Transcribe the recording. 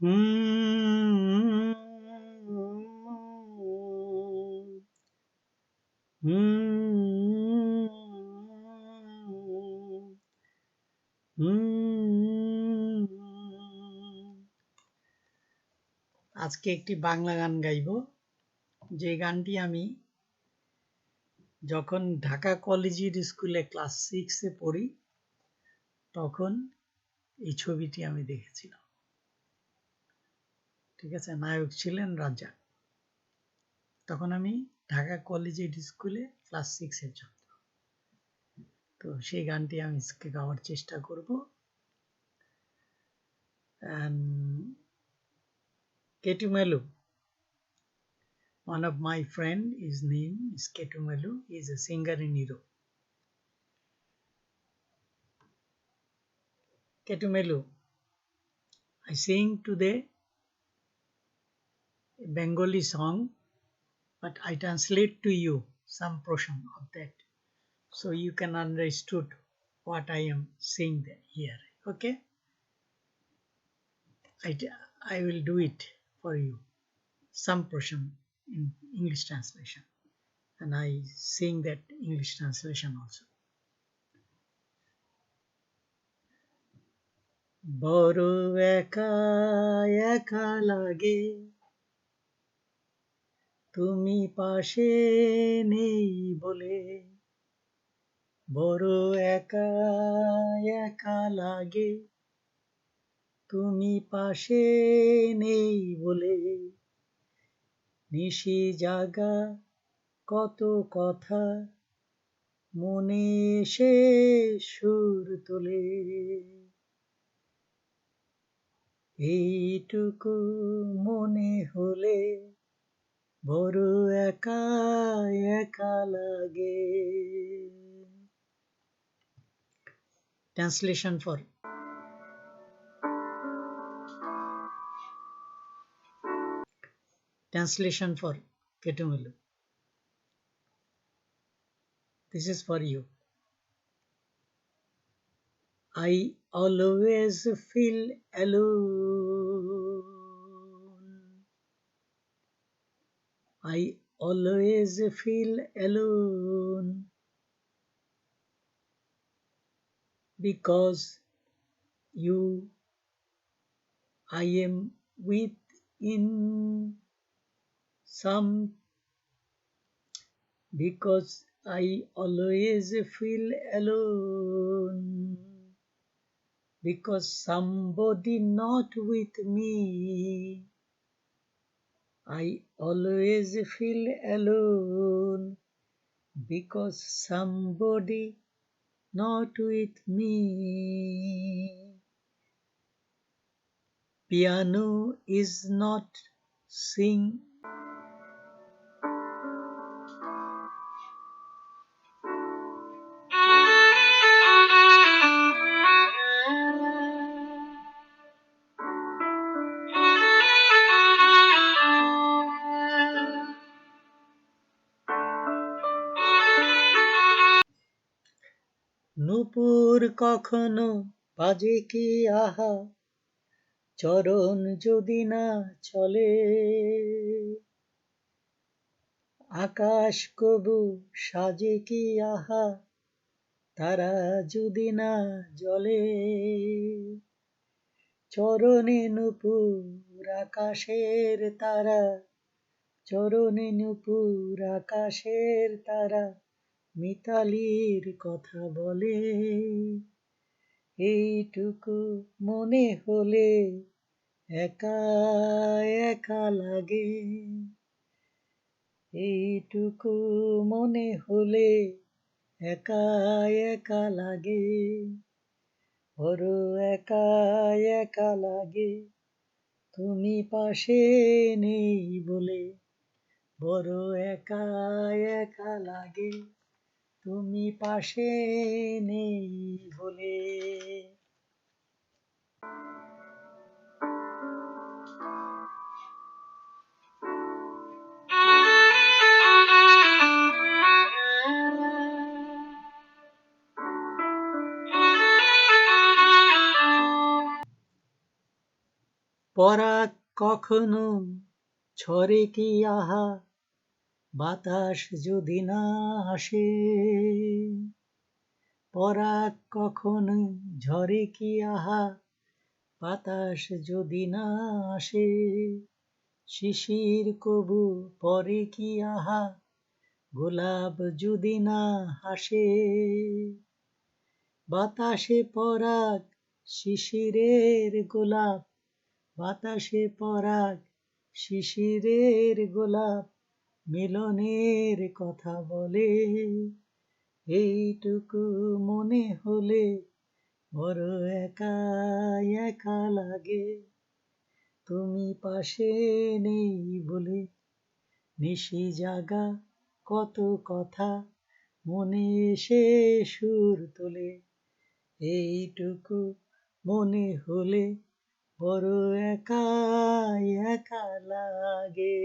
হুম হুম হুম আজকে একটি বাংলা গান গাইব, যে গানটি আমি যখন ঢাকা কলেজিয়েট স্কুলে ক্লাস 6-এ পড়ি তখন এই ছবিটি আমি দেখেছিলাম। ঠিক আছে, নায়ক ছিলেন রাজ্জাক। তখন আমি ঢাকা কলেজিয়েট স্কুলে ক্লাস 6-এর ছাত্র। তো সেই গানটি আমি আজকে গাওয়ার চেষ্টা করব। Ketu Melu, one of my friend, his name is Ketu Melu. He is a singer in Europe. Ketu Melu, I sing today a Bengali song, but I translate to you some portion of that, so you can understood what I am saying here. Okay, I will do it for you, some portion in English translation, and I sing that English translation also. বড় একা একা লাগে, তুমি পাশে নেই বলে। বড় একা একা লাগে, তুমি পাশে নেই বলে। নিশি জাগা কত কথা মনে এসে সুর তোলে। এইটুকু মনে হলে বড় একা একা লাগে। Translation for Ketu Melu. This is for you. I always feel alone. I always feel alone because you I am with in some, because I always feel alone because somebody not with me. I always feel alone because somebody not with me. Piano is not sing. নূপুর কখনো বাজে কি আহা, চরণ যদি না চলে। আকাশ কবু সাজে কি আহা, তারা যদি না জ্বলে। চরণে নূপুর আকাশের তারা, চরণে নূপুর আকাশের তারা, মিতালির কথা বলে। এইটুকু মনে হলে একা একা লাগে। এইটুকু মনে হলে একা একা লাগে। বড় একা একা লাগে, তুমি পাশে নেই বলে। বড় একা একা লাগে, তুমি পাশে নেই বলে। পরাগ কখনো ঝরে কি আহা, বাতাস যদি না আসে। পরাগ কখনো ঝরে কি আহা, বাতাস যদি না আসে। শিশির কবু পরে কি আহা, গোলাপ যদি না হাসে। বাতাসে পরাগ শিশিরের গোলাপ, বাতাসে পরাগ শিশিরের গোলাপ, মিলনের কথা বলে। এইটুকু মনে হলে বড় একা একা লাগে। তুমি পাশে নেই বলে নিশি জাগা কত কথা মনে এসে সুর তোলে। এইটুকু মনে হলে বড় একা একা লাগে।